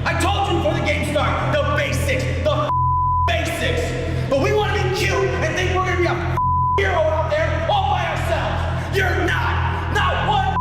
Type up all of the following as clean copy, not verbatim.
I told you before the game started, the basics, the basics. But we want to be cute and think we're going to be a hero out there all by ourselves. You're not. Not one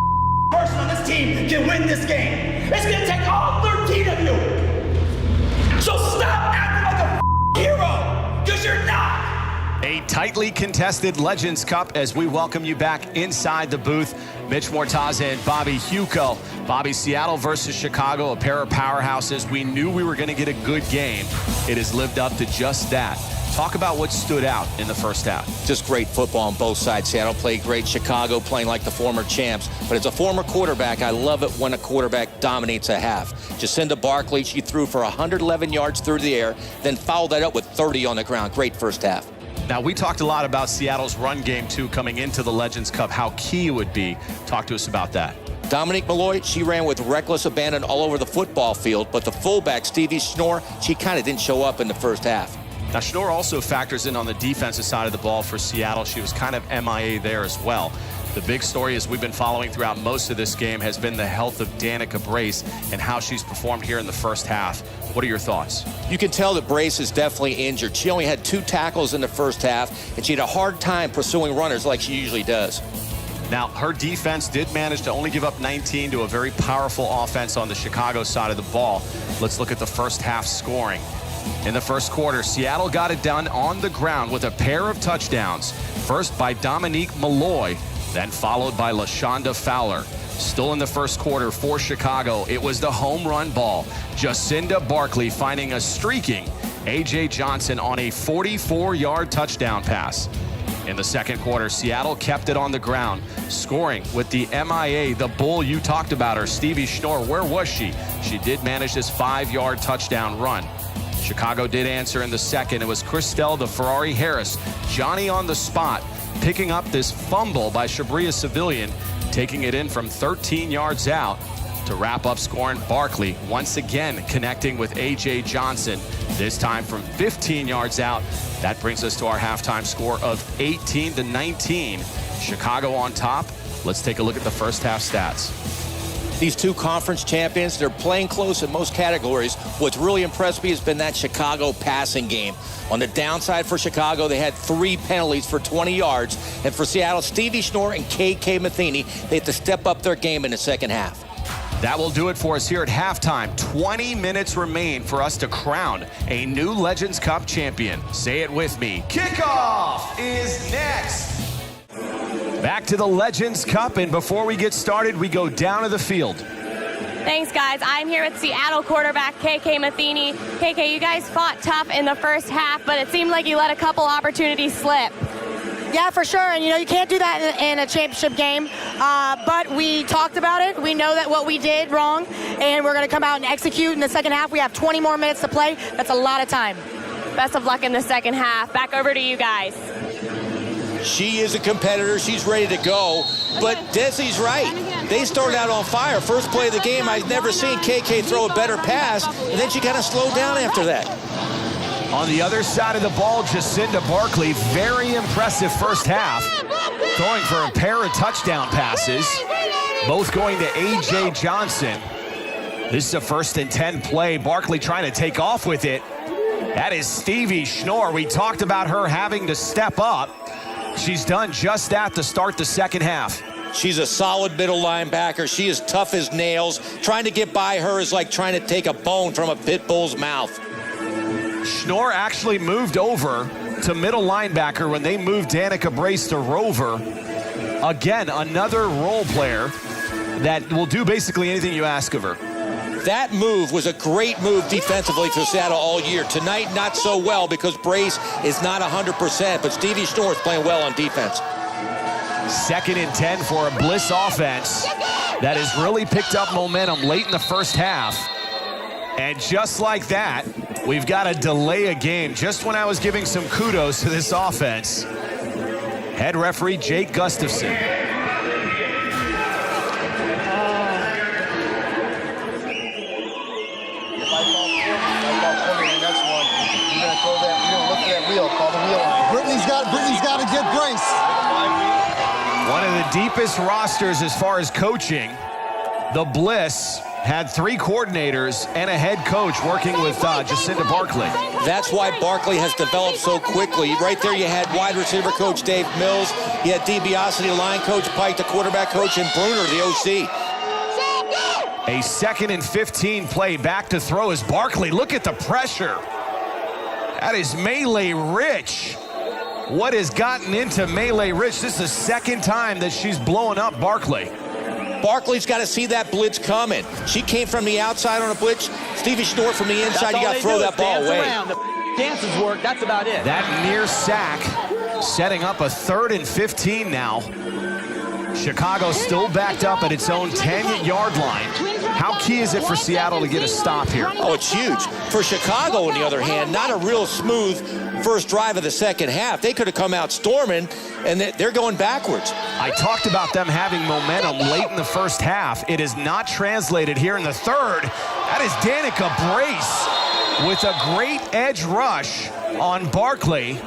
person on this team can win this game. It's going to take all 13 of you. So stop acting like a hero, because you're not. A tightly contested Legends Cup as we welcome you back inside the booth. Mitch Mortaza and Bobby Huco. Bobby, Seattle versus Chicago, a pair of powerhouses. We knew we were going to get a good game. It has lived up to just that. Talk about what stood out in the first half. Just great football on both sides. Seattle played great. Chicago playing like the former champs. But as a former quarterback, I love it when a quarterback dominates a half. Jacinda Barkley, she threw for 111 yards through the air, then followed that up with 30 on the ground. Great first half. Now, we talked a lot about Seattle's run game, too, coming into the Legends Cup, how key it would be. Talk to us about that. Dominique Malloy, she ran with reckless abandon all over the football field, but the fullback, Stevie Schnorr, she kind of didn't show up in the first half. Now, Schnorr also factors in on the defensive side of the ball for Seattle. She was kind of MIA there as well. The big story, as we've been following throughout most of this game, has been the health of Danica Brace and how she's performed here in the first half. What are your thoughts? You can tell that Brace is definitely injured. She only had 2 tackles in the first half, and she had a hard time pursuing runners like she usually does. Now, her defense did manage to only give up 19 to a very powerful offense on the Chicago side of the ball. Let's look at the first half scoring. In the first quarter, Seattle got it done on the ground with a pair of touchdowns. First by Dominique Malloy, then followed by LaShonda Fowler. Still in the first quarter for Chicago, it was the home run ball. Jacinda Barkley finding a streaking A.J. Johnson on a 44-yard touchdown pass. In the second quarter, Seattle kept it on the ground, scoring with the MIA, the bull you talked about her, Stevie Schnorr. Where was she? She did manage this 5-yard touchdown run. Chicago did answer in the second. It was Christelle the Ferrari Harris, Johnny on the spot, picking up this fumble by Shabria Civilian, taking it in from 13 yards out to wrap up scoring. Barkley once again connecting with A.J. Johnson, this time from 15 yards out. That brings us to our halftime score of 18-19. Chicago on top. Let's take a look at the first half stats. These two conference champions, they're playing close in most categories. What's really impressed me has been that Chicago passing game. On the downside for Chicago, they had 3 penalties for 20 yards. And for Seattle, Stevie Schnorr and K.K. Matheny, they had to step up their game in the second half. That will do it for us here at halftime. 20 minutes remain for us to crown a new Legends Cup champion. Say it with me. Kickoff is next. Back to the Legends Cup, and before we get started, we go down to the field. Thanks, guys. I'm here with Seattle quarterback K.K. Matheny. K.K., you guys fought tough in the first half, but it seemed like you let a couple opportunities slip. Yeah, for sure, and you can't do that in a championship game, but we talked about it. We know that what we did wrong, and we're going to come out and execute in the second half. We have 20 more minutes to play. That's a lot of time. Best of luck in the second half. Back over to you guys. She is a competitor. She's ready to go. But Desi's right. They started out on fire. First play of the game, I've never seen KK throw a better pass, and then she kind of slowed down after that. On the other side of the ball, Jacinda Barkley, very impressive first half, throwing for a pair of touchdown passes, both going to A.J. Johnson. This is a 1st and 10 play. Barkley trying to take off with it. That is Stevie Schnorr. We talked about her having to step up. She's done just that to start the second half. She's a solid middle linebacker. She is tough as nails. Trying to get by her is like trying to take a bone from a pit bull's mouth. Schnorr actually moved over to middle linebacker when they moved Danica Brace to rover. Again, another role player that will do basically anything you ask of her. That move was a great move defensively for Seattle all year. Tonight, not so well because Brace is not 100%, but Stevie Schnorr is playing well on defense. 2nd and 10 for a Bliss offense that has really picked up momentum late in the first half. And just like that, we've got to delay a game. Just when I was giving some kudos to this offense, head referee Jake Gustafson. Brittany's got to get Brace. One of the deepest rosters as far as coaching. The Bliss had 3 coordinators and a head coach working with Jacinda Barkley. That's why Barkley has developed so quickly. Right there you had wide receiver coach Dave Mills. You had DiBiase, line coach Pike, the quarterback coach, and Bruner, the OC. A 2nd and 15 play, back to throw is Barkley. Look at the pressure. That is Melee Rich. What has gotten into Melee Rich? This is the 2nd time that she's blowing up Barkley. Barkley's got to see that blitz coming. She came from the outside on a blitz. Stevie Schnorr from the inside. You got to throw that ball away. The dances work. That's about it. That near sack setting up a 3rd and 15 now. Chicago still backed up at its own 10-yard line. How key is it for Seattle to get a stop here? Oh, it's huge. For Chicago, on the other hand, not a real smooth first drive of the second half. They could have come out storming, and they're going backwards. I talked about them having momentum late in the first half. It is not translated here in the 3rd. That is Danica Brace with a great edge rush on Barkley.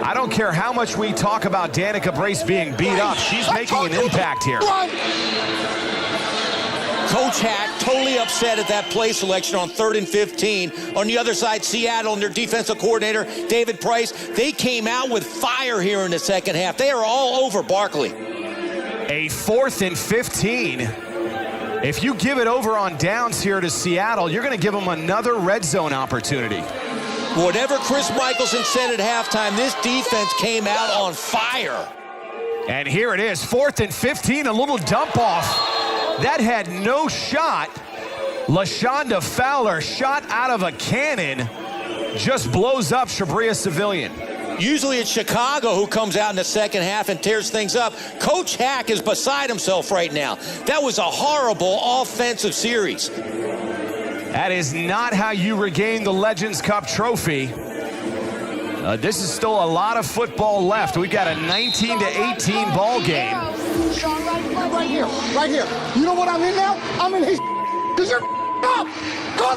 I don't care how much we talk about Danica Brace being beat up. She's making an impact here. Coach Hack totally upset at that play selection on 3rd and 15. On the other side, Seattle and their defensive coordinator, David Price, they came out with fire here in the second half. They are all over Barkley. A 4th and 15. If you give it over on downs here to Seattle, you're going to give them another red zone opportunity. Whatever Chris Michelson said at halftime, this defense came out on fire. And here it is, 4th and 15, a little dump off. That had no shot. LaShonda Fowler, shot out of a cannon, just blows up Shabria Civilian. Usually it's Chicago who comes out in the second half and tears things up. Coach Hack is beside himself right now. That was a horrible offensive series. That is not how you regain the Legends Cup trophy. This is still a lot of football left. We've got a 19-18 ball game. Right here, right here. You know what I'm in now? I'm in his because you're up. Go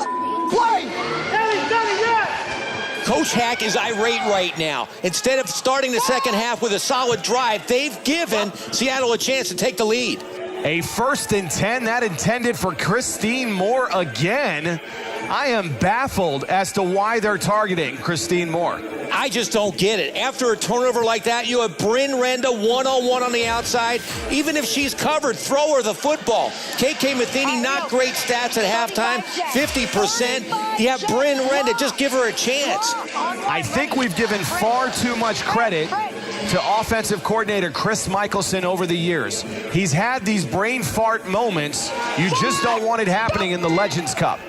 play. Hey, done it yet. Coach Hack is irate right now. Instead of starting the second half with a solid drive, they've given Seattle a chance to take the lead. A 1st and 10, that intended for Christine Moore again. I am baffled as to why they're targeting Christine Moore. I just don't get it. After a turnover like that, you have Bryn Renda one-on-one on the outside. Even if she's covered, throw her the football. KK Matheny, not great stats at halftime, 50%. You have Bryn Renda, just give her a chance. I think we've given far too much credit to offensive coordinator Chris Michelson over the years. He's had these brain fart moments. You just don't want it happening in the Legends Cup.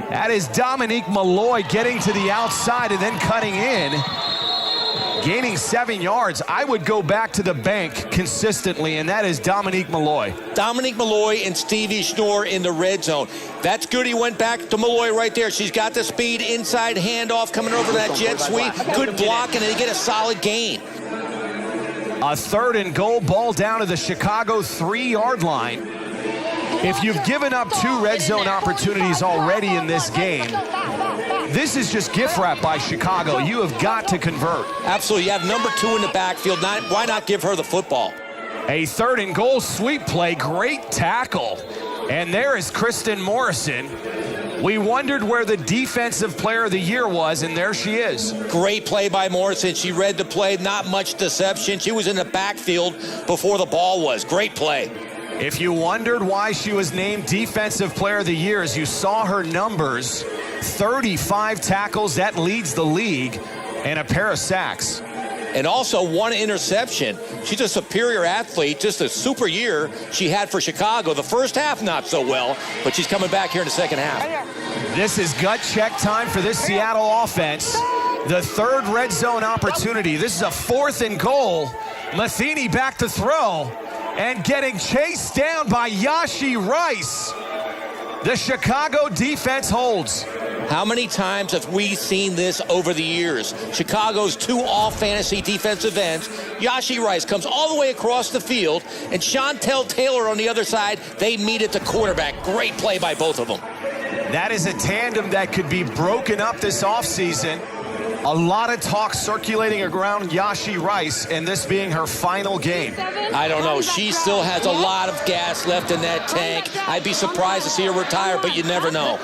That is Dominique Malloy getting to the outside and then cutting in, gaining 7 yards. I would go back to the bank consistently, and that is Dominique Malloy. Dominique Malloy and Stevie Schnorr in the red zone. That's good. He went back to Malloy right there. She's got the speed, inside handoff coming over that jet sweep. Good block, and they get a solid gain. A 3rd and goal, ball down to the Chicago 3-yard line. If you've given up 2 red zone opportunities already in this game, this is just gift wrap by Chicago. You have got to convert. Absolutely. You have number 2 in the backfield. Why not give her the football? A 3rd and goal sweep play. Great tackle. And there is Kristen Morrison. We wondered where the defensive player of the year was, and there she is. Great play by Morrison. She read the play. Not much deception. She was in the backfield before the ball was. Great play. If you wondered why she was named Defensive Player of the Year, as you saw her numbers, 35 tackles, that leads the league, and a pair of sacks. And also 1 interception. She's a superior athlete, just a super year she had for Chicago. The first half, not so well, but she's coming back here in the second half. This is gut check time for this Seattle offense. The 3rd red zone opportunity. This is a 4th and goal. Matheny back to throw. And getting chased down by Yashi Rice. The Chicago defense holds. How many times have we seen this over the years? Chicago's 2 all-fantasy defensive ends. Yashi Rice comes all the way across the field, and Chantel Taylor on the other side, they meet at the quarterback. Great play by both of them. That is a tandem that could be broken up this offseason. A lot of talk circulating around Yashi Rice and this being her final game. I don't know. She still has a lot of gas left in that tank. I'd be surprised to see her retire, but you never know.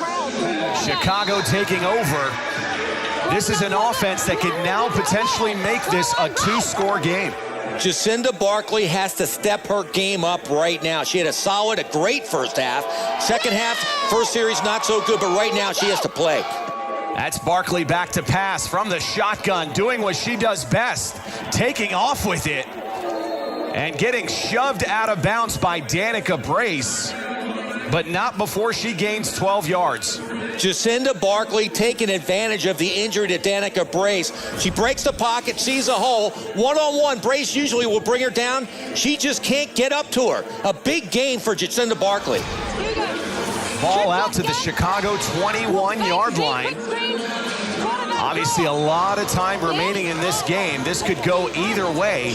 Chicago taking over. This is an offense that could now potentially make this a 2-score game. Jacinda Barkley has to step her game up right now. She had a great first half. Second half, first series, not so good, but right now she has to play. That's Barkley back to pass from the shotgun, doing what she does best, taking off with it and getting shoved out of bounds by Danica Brace, but not before she gains 12 yards. Jacinda Barkley taking advantage of the injury to Danica Brace. She breaks the pocket, sees a hole. One-on-one, Brace usually will bring her down. She just can't get up to her. A big gain for Jacinda Barkley. Ball out to the Chicago 21-yard line. Obviously, a lot of time remaining in this game. This could go either way,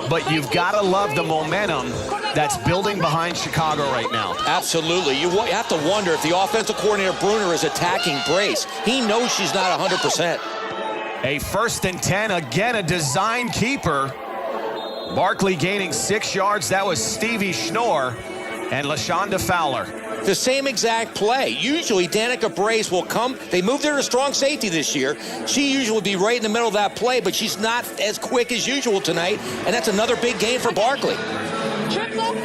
but you've got to love the momentum that's building behind Chicago right now. Absolutely. You have to wonder if the offensive coordinator, Bruner, is attacking Brace. He knows she's not 100%. A 1st and 10, again, a design keeper. Barkley gaining 6 yards. That was Stevie Schnorr and LaShonda Fowler. The same exact play. Usually, Danica Brace will come. They moved her to strong safety this year. She usually would be right in the middle of that play, but she's not as quick as usual tonight, and that's another big gain for Barkley.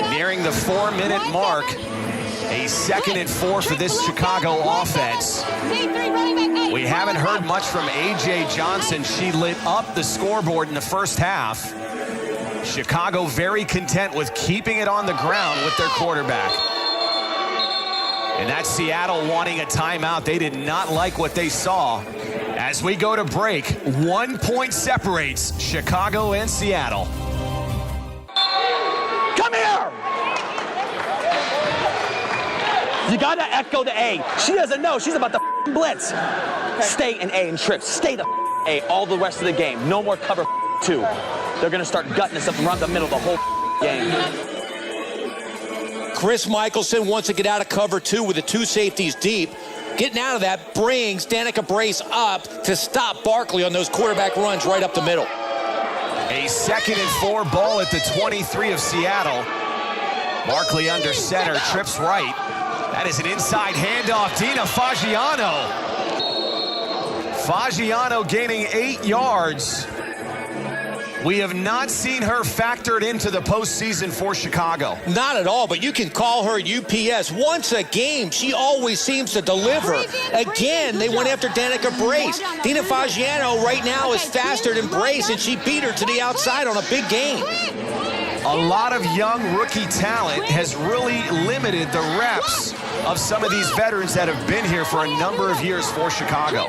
Nearing the 4-minute mark, a 2nd and 4 for this Chicago offense. We haven't heard much from A.J. Johnson. She lit up the scoreboard in the first half. Chicago very content with keeping it on the ground with their quarterback. And that's Seattle wanting a timeout. They did not like what they saw. As we go to break, 1 point separates Chicago and Seattle. Come here! You gotta echo the A. She doesn't know. She's about to blitz. Stay in A and trips. Stay the A all the rest of the game. No more cover 2. They're gonna start gutting us up around the middle the whole game. Chris Michelson wants to get out of cover 2 with the 2 safeties deep. Getting out of that brings Danica Brace up to stop Barkley on those quarterback runs right up the middle. A 2nd and 4 ball at the 23 of Seattle. Barkley under center, trips right. That is an inside handoff. Dina Fagiano. Fagiano gaining 8 yards. We have not seen her factored into the postseason for Chicago. Not at all, but you can call her UPS. Once a game, she always seems to deliver. Again, they went after Danica Brace. Dina Fagiano right now is faster than Brace, and she beat her to the outside on a big game. A lot of young rookie talent has really limited the reps of some of these veterans that have been here for a number of years for Chicago.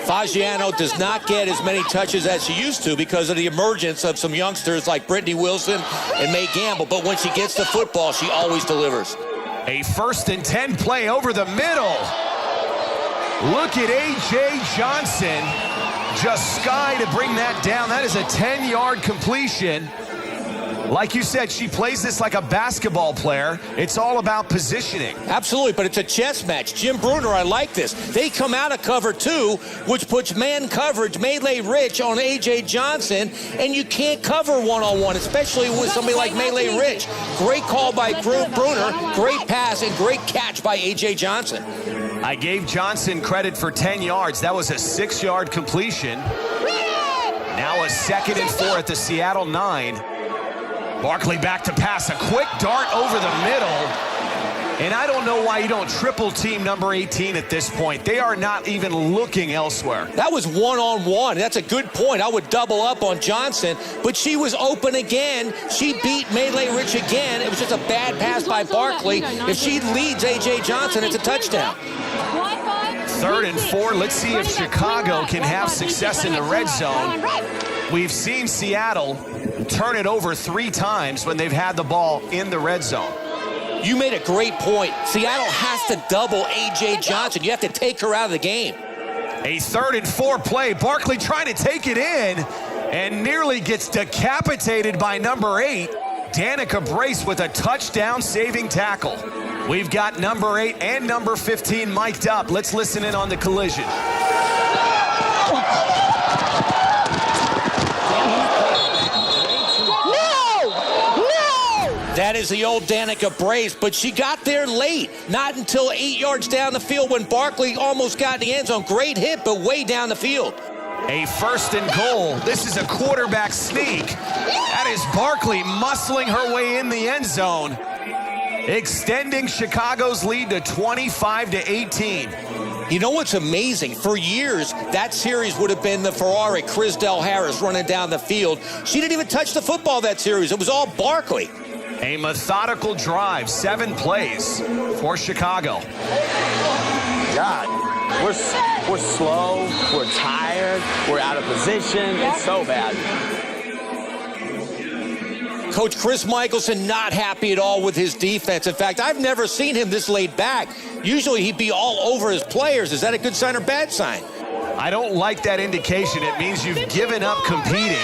Fagiano does not get as many touches as she used to because of the emergence of some youngsters like Brittany Wilson and May Gamble. But when she gets the football, she always delivers. A 1st and 10 play over the middle. Look at A.J. Johnson. Just sky to bring that down. That is a 10-yard completion. Like you said, she plays this like a basketball player. It's all about positioning. Absolutely, but it's a chess match. Jim Bruner, I like this. They come out of cover 2, which puts man coverage, Melee Rich on A.J. Johnson, and you can't cover one-on-one, especially with somebody like Melee Rich. Great call by Bruner, great pass, and great catch by A.J. Johnson. I gave Johnson credit for 10 yards. That was a 6-yard completion. Now a 2nd and 4 at the Seattle 9. Barkley back to pass, a quick dart over the middle. And I don't know why you don't triple team number 18 at this point. They are not even looking elsewhere. That was one-on-one. That's a good point. I would double up on Johnson, but she was open again. She beat Melee Rich again. It was just a bad pass by Barkley. If she leads A.J. Johnson, it's a touchdown. 3rd and 4. Let's see if Chicago can have success in the red zone. We've seen Seattle turn it over 3 times when they've had the ball in the red zone. You made a great point. Seattle has to double A.J. Johnson. You have to take her out of the game. A 3rd and 4 play. Barkley trying to take it in and nearly gets decapitated by number 8. Danica Brace with a touchdown saving tackle. We've got number 8 and number 15 mic'd up. Let's listen in on the collision. That is the old Danica brace, but she got there late. Not until 8 yards down the field when Barkley almost got in the end zone. Great hit, but way down the field. A 1st and goal. This is a quarterback sneak. That is Barkley muscling her way in the end zone, extending Chicago's lead to 25-18. You know what's amazing? For years, that series would have been the Ferrari, Crisdell Harris running down the field. She didn't even touch the football that series. It was all Barkley. A methodical drive, 7 plays for Chicago. God, we're slow, we're tired, we're out of position. It's so bad. Coach Chris Michelson not happy at all with his defense. In fact, I've never seen him this laid back. Usually he'd be all over his players. Is that a good sign or bad sign? I don't like that indication. It means you've given up competing.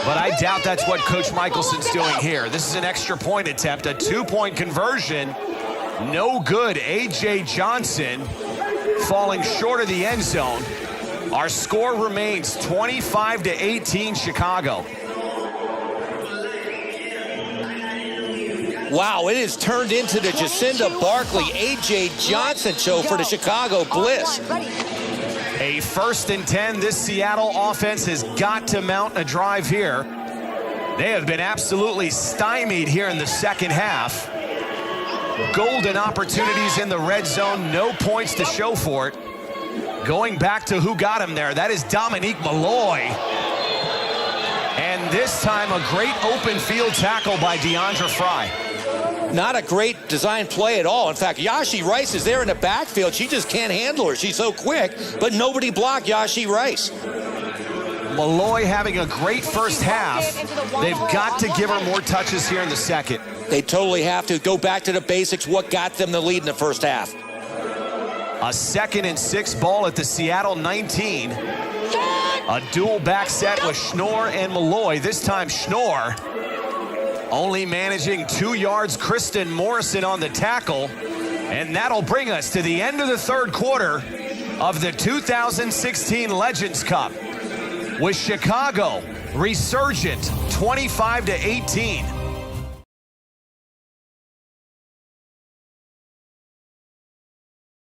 But I doubt that's what Coach Michelson's doing here. This is an extra point attempt, a 2-point conversion. No good. A.J. Johnson falling short of the end zone. Our score remains 25-18 Chicago. Wow, it has turned into the Jacinda Barkley, A.J. Johnson show for the Chicago Bliss. A 1st and 10. This Seattle offense has got to mount a drive here. They have been absolutely stymied here in the second half. Golden opportunities in the red zone. No points to show for it. Going back to who got him there. That is Dominique Malloy. And this time a great open field tackle by Deandra Fry. Not a great design play at all. In fact, Yashi Rice is there in the backfield. She just can't handle her. She's so quick, but nobody blocked Yashi Rice. Malloy having a great first half. They've got to give her more touches here in the second. They totally have to go back to the basics. What got them the lead in the first half? A 2nd and 6 ball at the Seattle 19. A dual back set with Schnorr and Malloy. This time Schnorr only managing 2 yards. Kristen Morrison on the tackle. And that'll bring us to the end of the third quarter of the 2016 Legends Cup, with Chicago resurgent 25-18.